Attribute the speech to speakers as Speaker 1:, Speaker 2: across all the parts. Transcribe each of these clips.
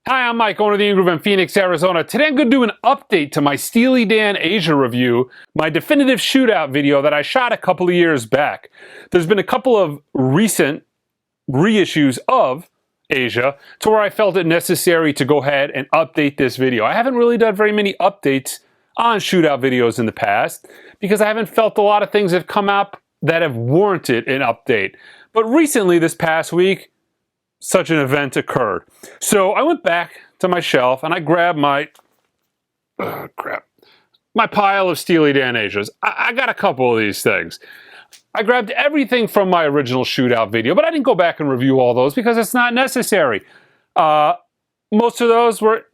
Speaker 1: Hi, I'm Mike, owner of the In-Groove in Phoenix, Arizona. Today I'm going to do an update to my Steely Dan Asia review, my definitive shootout video that I shot a couple of years back. There's been a couple of recent reissues of Asia to where I felt it necessary to go ahead and update this video. I haven't really done very many updates on shootout videos in the past because I haven't felt a lot of things have come up that have warranted an update. But recently, this past week, such an event occurred. So I went back to my shelf and I grabbed my pile of Steely Dan Asias. I got a couple of these things. I grabbed everything from my original shootout video, but I didn't go back and review all those because it's not necessary. Most of those were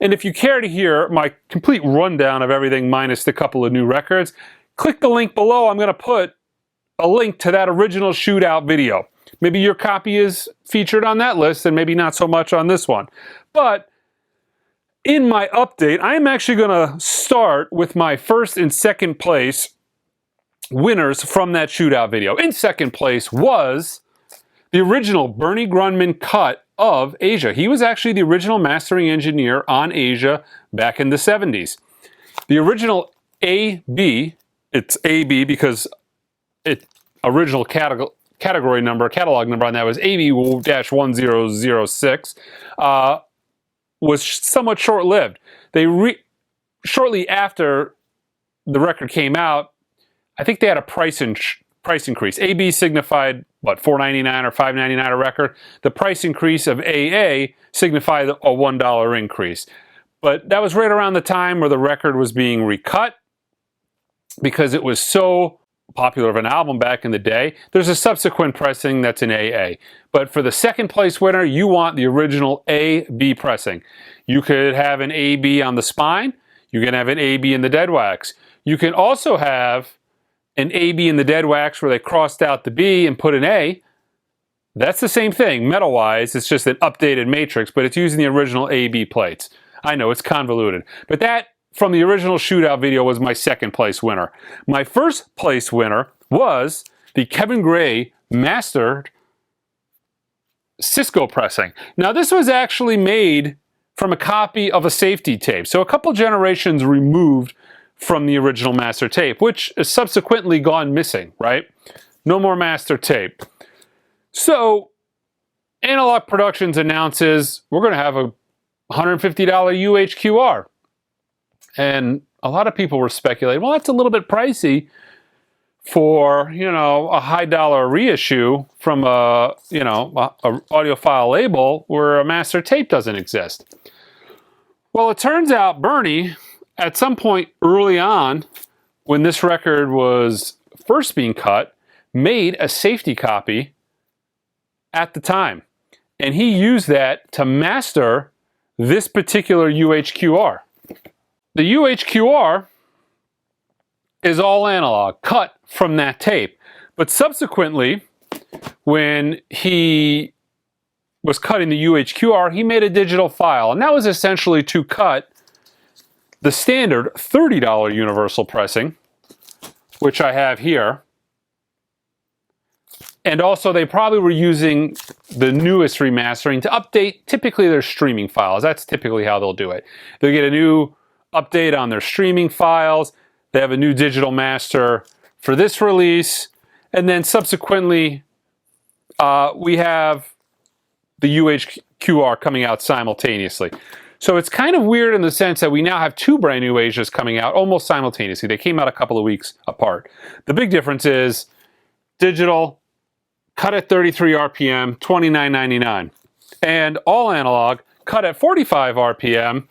Speaker 1: And if you care to hear my complete rundown of everything minus the couple of new records, click the link below. I'm going to put a link to that original shootout video. Maybe your copy is featured on that list and maybe not so much on this one. But in my update, I am actually going to start with my first and second place winners from that shootout video. In second place was the original Bernie Grundman cut of Asia. He was actually the original mastering engineer on Asia back in the 70s. The original AB, it's AB because its original catalog number on that was AB-1006, was somewhat short-lived. Shortly after the record came out, I think they had a price increase. AB signified, what, $4.99 or $5.99 a record? The price increase of AA signified a $1 increase. But that was right around the time where the record was being recut because it was so popular of an album back in the day. There's a subsequent pressing that's an AA. But for the second place winner, you want the original AB pressing. You could have an AB on the spine. You can have an AB in the dead wax. You can also have an AB in the dead wax where they crossed out the B and put an A. That's the same thing, metal-wise. It's just an updated matrix, but it's using the original AB plates. I know, it's convoluted. But that, from the original shootout video, was my second place winner. My first place winner was the Kevin Gray mastered Cisco pressing. Now, this was actually made from a copy of a safety tape. So a couple generations removed from the original master tape, which has subsequently gone missing, right? No more master tape. So Analog Productions announces we're going to have a $150 UHQR. And a lot of people were speculating, well, that's a little bit pricey for, a high dollar reissue from a audiophile label where a master tape doesn't exist. Well, it turns out Bernie, at some point early on, when this record was first being cut, made a safety copy at the time. And he used that to master this particular UHQR. The UHQR is all analog, cut from that tape. But subsequently, when he was cutting the UHQR, he made a digital file. And that was essentially to cut the standard $30 universal pressing, which I have here. And also, they probably were using the newest remastering to update typically their streaming files. That's typically how they'll do it. They'll get a new update on their streaming files. They have a new digital master for this release. And then subsequently, we have the UHQR coming out simultaneously. So it's kind of weird in the sense that we now have two brand new Asias coming out almost simultaneously. They came out a couple of weeks apart. The big difference is digital, cut at 33 RPM, $29.99. And all analog, cut at 45 RPM,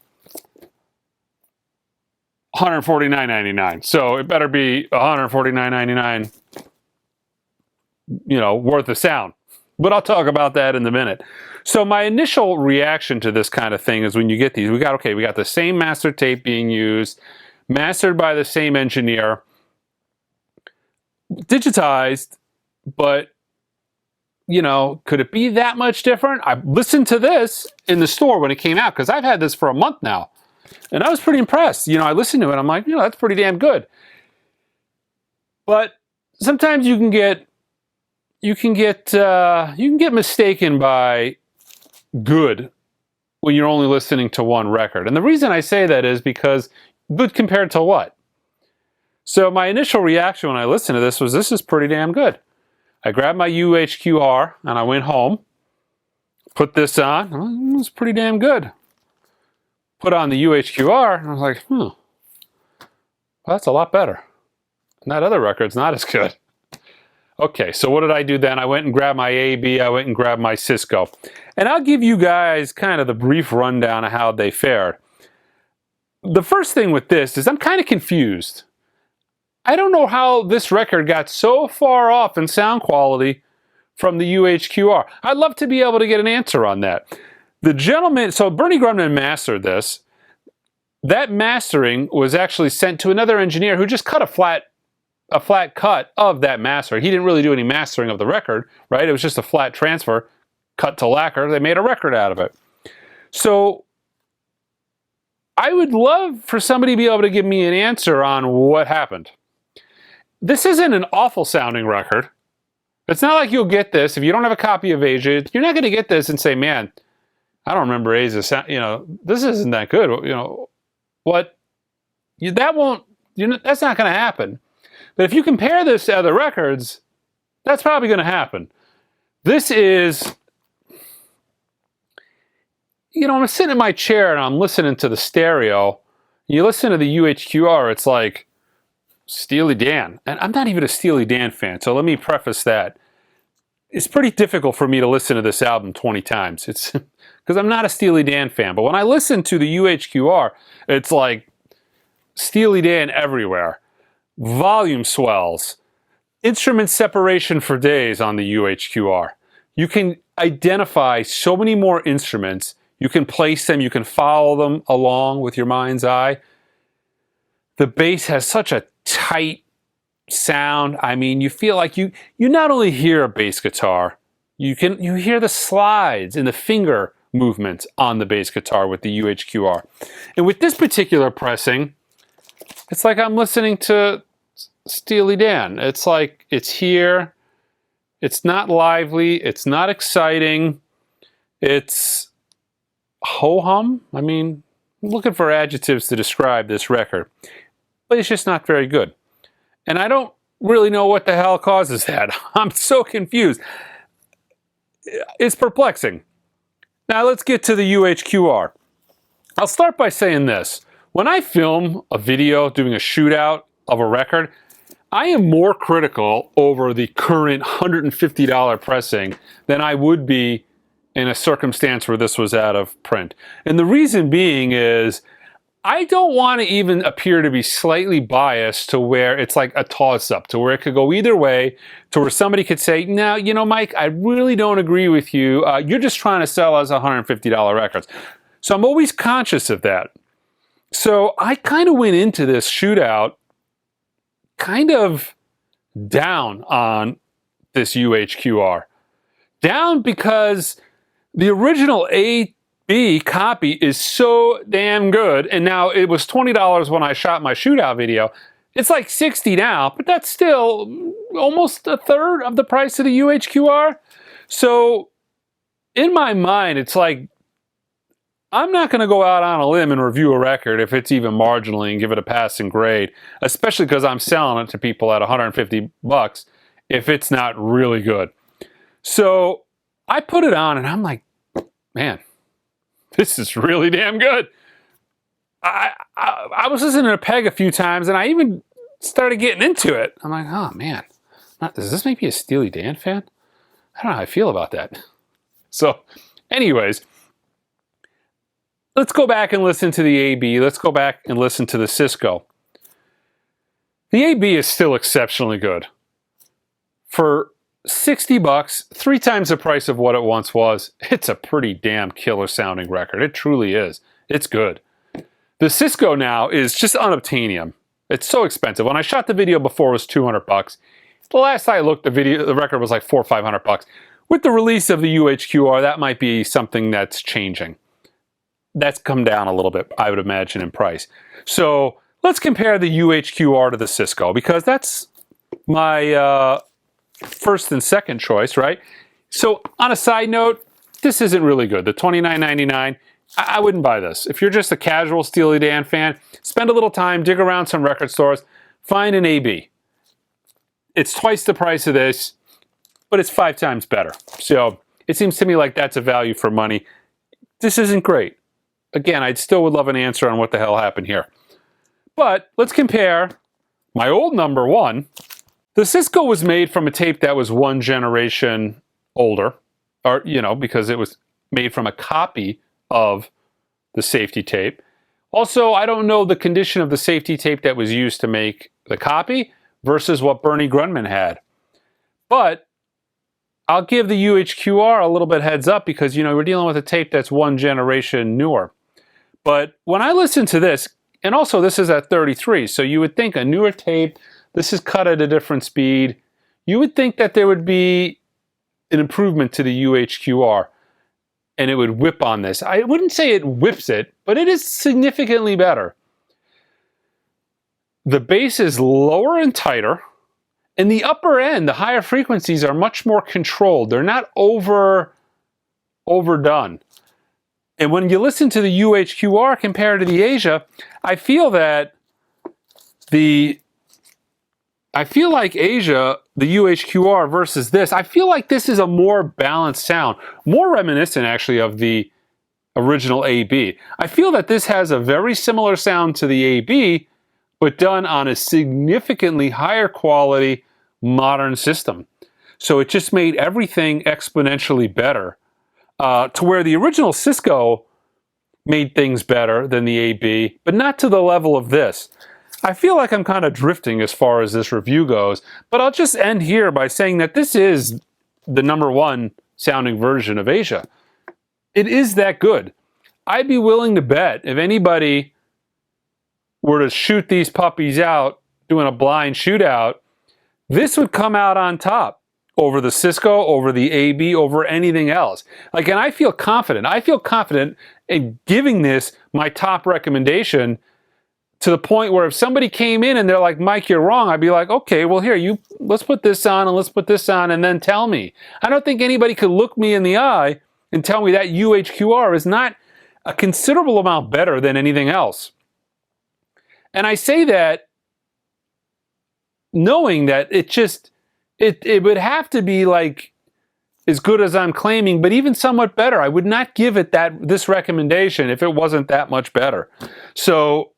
Speaker 1: $149.99. So it better be $149.99, worth the sound. But I'll talk about that in a minute. So my initial reaction to this kind of thing is when you get these, we got the same master tape being used, mastered by the same engineer, digitized, but could it be that much different? I listened to this in the store when it came out because I've had this for a month now. And I was pretty impressed. I listened to it. I'm like, that's pretty damn good. But sometimes you can get mistaken by good when you're only listening to one record. And the reason I say that is because good compared to what? So my initial reaction when I listened to this was, this is pretty damn good. I grabbed my UHQR and I went home, put this on. It was pretty damn good. Put on the UHQR and I was like, well, that's a lot better. And that other record's not as good. Okay, so what did I do then? I went and grabbed my AB, I went and grabbed my Cisco. And I'll give you guys kind of the brief rundown of how they fared. The first thing with this is I'm kind of confused. I don't know how this record got so far off in sound quality from the UHQR. I'd love to be able to get an answer on that. The gentleman, so Bernie Grumman mastered this. That mastering was actually sent to another engineer who just cut a flat cut of that master. He didn't really do any mastering of the record, right? It was just a flat transfer, cut to lacquer. They made a record out of it. So I would love for somebody to be able to give me an answer on what happened. This isn't an awful sounding record. It's not like you'll get this. If you don't have a copy of Asia, you're not going to get this and say, man, I don't remember Asia sound, this isn't that good. What? That won't, that's not going to happen. But if you compare this to other records, that's probably going to happen. This is, I'm sitting in my chair and I'm listening to the stereo. You listen to the UHQR, it's like Steely Dan. And I'm not even a Steely Dan fan, so let me preface that. It's pretty difficult for me to listen to this album 20 times. It's because I'm not a Steely Dan fan. But when I listen to the UHQR, it's like Steely Dan everywhere. Volume swells, instrument separation for days on the UHQR. You can identify so many more instruments. You can place them, you can follow them along with your mind's eye. The bass has such a tight sound. I mean, you feel like you not only hear a bass guitar, you hear the slides and the finger movements on the bass guitar with the UHQR. And with this particular pressing, it's like I'm listening to Steely Dan. It's like it's here. It's not lively. It's not exciting. It's ho-hum. I mean, I'm looking for adjectives to describe this record. But it's just not very good. And I don't really know what the hell causes that. I'm so confused. It's perplexing. Now let's get to the UHQR. I'll start by saying this. When I film a video doing a shootout of a record, I am more critical over the current $150 pressing than I would be in a circumstance where this was out of print. And the reason being is I don't want to even appear to be slightly biased to where it's like a toss-up, to where it could go either way, to where somebody could say, no, Mike, I really don't agree with you. You're just trying to sell us $150 records. So I'm always conscious of that. So I kind of went into this shootout kind of down on this UHQR. Down because the original AB copy is so damn good, and now it was $20 when I shot my shootout video. It's like $60 now, but that's still almost a third of the price of the UHQR. So in my mind, it's like, I'm not going to go out on a limb and review a record if it's even marginally and give it a passing grade, especially because I'm selling it to people at $150 if it's not really good. So I put it on and I'm like, man, this is really damn good. I was listening to Peg a few times and I even started getting into it. I'm like, oh man, is this maybe a Steely Dan fan? I don't know how I feel about that. So anyways, let's go back and listen to the AB. Let's go back and listen to the Cisco. The AB is still exceptionally good. For $60, 3 times the price of what it once was, it's a pretty damn killer sounding record. It truly is. It's good. The Cisco now is just unobtainium. It's so expensive. When I shot the video before, it was $200. The last I looked, the record was like $400 or $500. With the release of the UHQR, that might be something that's changing. That's come down a little bit, I would imagine, in price. So let's compare the UHQR to the Cisco, because that's my first and second choice, right? So on a side note, this isn't really good. The $29.99, I wouldn't buy this. If you're just a casual Steely Dan fan, spend a little time, dig around some record stores, find an AB. It's twice the price of this, but it's 5 times better. So it seems to me like that's a value for money. This isn't great. Again, I still would love an answer on what the hell happened here. But let's compare my old number one. The Cisco was made from a tape that was 1 generation older, or, because it was made from a copy of the safety tape. Also, I don't know the condition of the safety tape that was used to make the copy versus what Bernie Grundman had. But I'll give the UHQR a little bit heads up because, we're dealing with a tape that's 1 generation newer. But when I listen to this, and also this is at 33, so you would think a newer tape, this is cut at a different speed, you would think that there would be an improvement to the UHQR and it would whip on this. I wouldn't say it whips it, but it is significantly better. The bass is lower and tighter, and the upper end, the higher frequencies, are much more controlled. They're not overdone. And when you listen to the UHQR compared to the Asia, I feel like Asia, the UHQR versus this, I feel like this is a more balanced sound, more reminiscent actually of the original AB. I feel that this has a very similar sound to the AB, but done on a significantly higher quality modern system. So it just made everything exponentially better. To where the original Cisco made things better than the AB, but not to the level of this. I feel like I'm kind of drifting as far as this review goes, but I'll just end here by saying that this is the number 1 sounding version of Asia. It is that good. I'd be willing to bet if anybody were to shoot these puppies out, doing a blind shootout, this would come out on top over the Cisco, over the AB, over anything else. And I feel confident. I feel confident in giving this my top recommendation, to the point where if somebody came in and they're like, Mike, you're wrong, I'd be like, okay, well here, let's put this on and let's put this on and then tell me. I don't think anybody could look me in the eye and tell me that UHQR is not a considerable amount better than anything else. And I say that knowing that it would have to be like as good as I'm claiming, but even somewhat better. I would not give it this recommendation if it wasn't that much better. So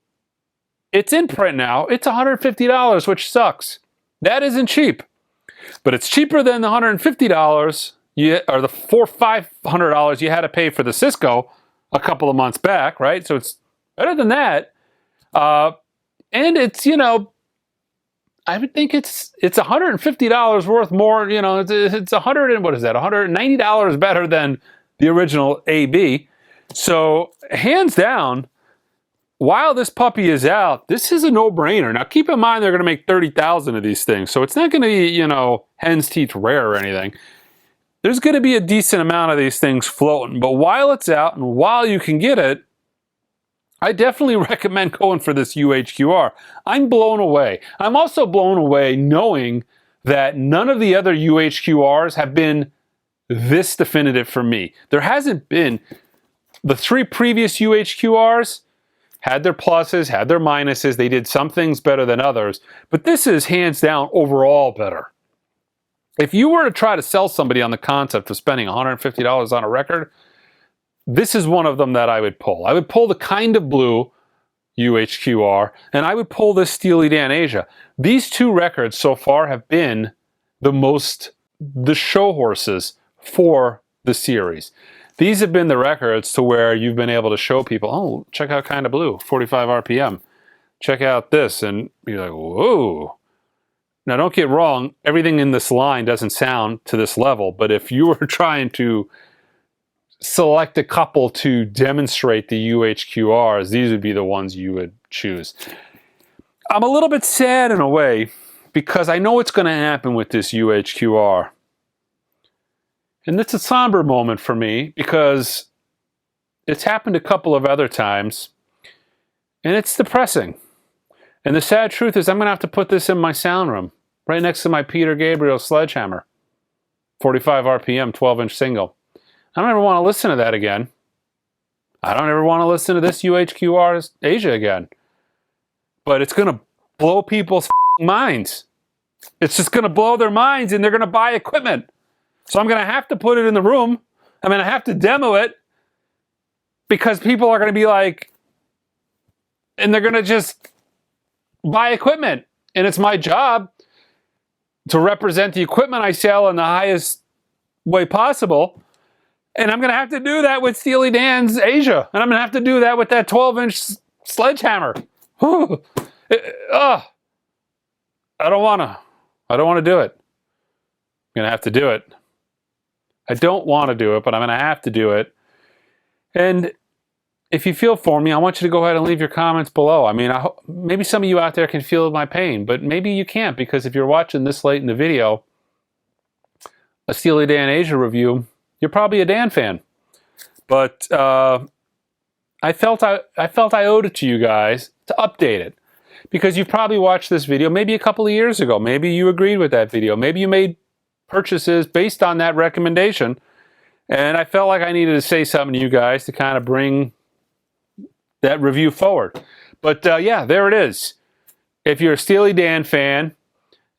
Speaker 1: it's in print now. It's $150, which sucks. That isn't cheap, but it's cheaper than the $150 or the $500 you had to pay for the Cisco a couple of months back, right? So it's better than that, and it's I would think it's $150 worth more. It's $190 better than the original AB. So hands down, while this puppy is out, this is a no-brainer. Now keep in mind they're going to make 30,000 of these things, so it's not going to be hen's teeth rare or anything. There's going to be a decent amount of these things floating, but while it's out and while you can get it, I definitely recommend going for this UHQR. I'm blown away. I'm also blown away knowing that none of the other UHQRs have been this definitive for me. There hasn't been. The 3 previous UHQRs had their pluses, had their minuses. They did some things better than others, but this is hands down overall better. If you were to try to sell somebody on the concept of spending $150 on a record, this is one of them that I would pull. I would pull the Kind of Blue UHQR, and I would pull this Steely Dan Asia. These 2 records so far have been the show horses for the series. These have been the records to where you've been able to show people, oh, check out Kind of Blue, 45 RPM. Check out this, and be like, whoa. Now, don't get wrong, everything in this line doesn't sound to this level, but if you were trying to select a couple to demonstrate the UHQRs, these would be the ones you would choose. I'm a little bit sad in a way because I know what's going to happen with this UHQR. And it's a somber moment for me because it's happened a couple of other times and it's depressing. And the sad truth is I'm going to have to put this in my sound room right next to my Peter Gabriel Sledgehammer, 45 RPM, 12-inch single. I don't ever want to listen to that again. I don't ever want to listen to this UHQR Asia again. But it's going to blow people's minds. It's just going to blow their minds, and they're going to buy equipment. So I'm going to have to put it in the room. I'm going to have to demo it because people are going to be like, and they're going to just buy equipment. And it's my job to represent the equipment I sell in the highest way possible. And I'm going to have to do that with Steely Dan's Asia. And I'm going to have to do that with that 12-inch sledgehammer. I don't want to do it. I'm going to have to do it. I don't want to do it, but I'm going to have to do it. And if you feel for me, I want you to go ahead and leave your comments below. I mean, maybe some of you out there can feel my pain, but maybe you can't, because if you're watching this late in the video, a Steely Dan Asia review, you're probably a Dan fan. But I felt I owed it to you guys to update it, because you've probably watched this video maybe a couple of years ago. Maybe you agreed with that video. Maybe you made purchases based on that recommendation. And I felt like I needed to say something to you guys to kind of bring that review forward. But yeah, there it is. If you're a Steely Dan fan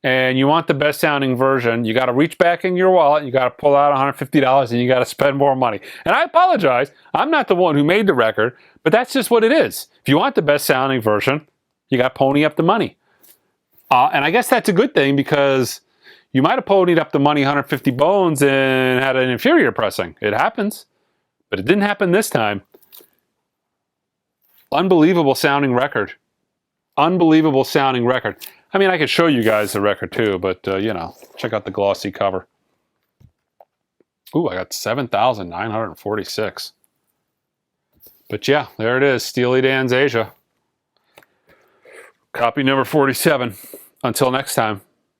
Speaker 1: and you want the best sounding version, you got to reach back in your wallet, you got to pull out $150, and you got to spend more money. And I apologize, I'm not the one who made the record, but that's just what it is. If you want the best sounding version, you got to pony up the money. And I guess that's a good thing, because you might have ponied up the money 150 bones and had an inferior pressing. It happens, but it didn't happen this time. Unbelievable sounding record. Unbelievable sounding record. I mean, I could show you guys the record too, but you know, check out the glossy cover. Ooh, I got 7,946. But yeah, there it is, Steely Dan's Asia. Copy number 47. Until next time.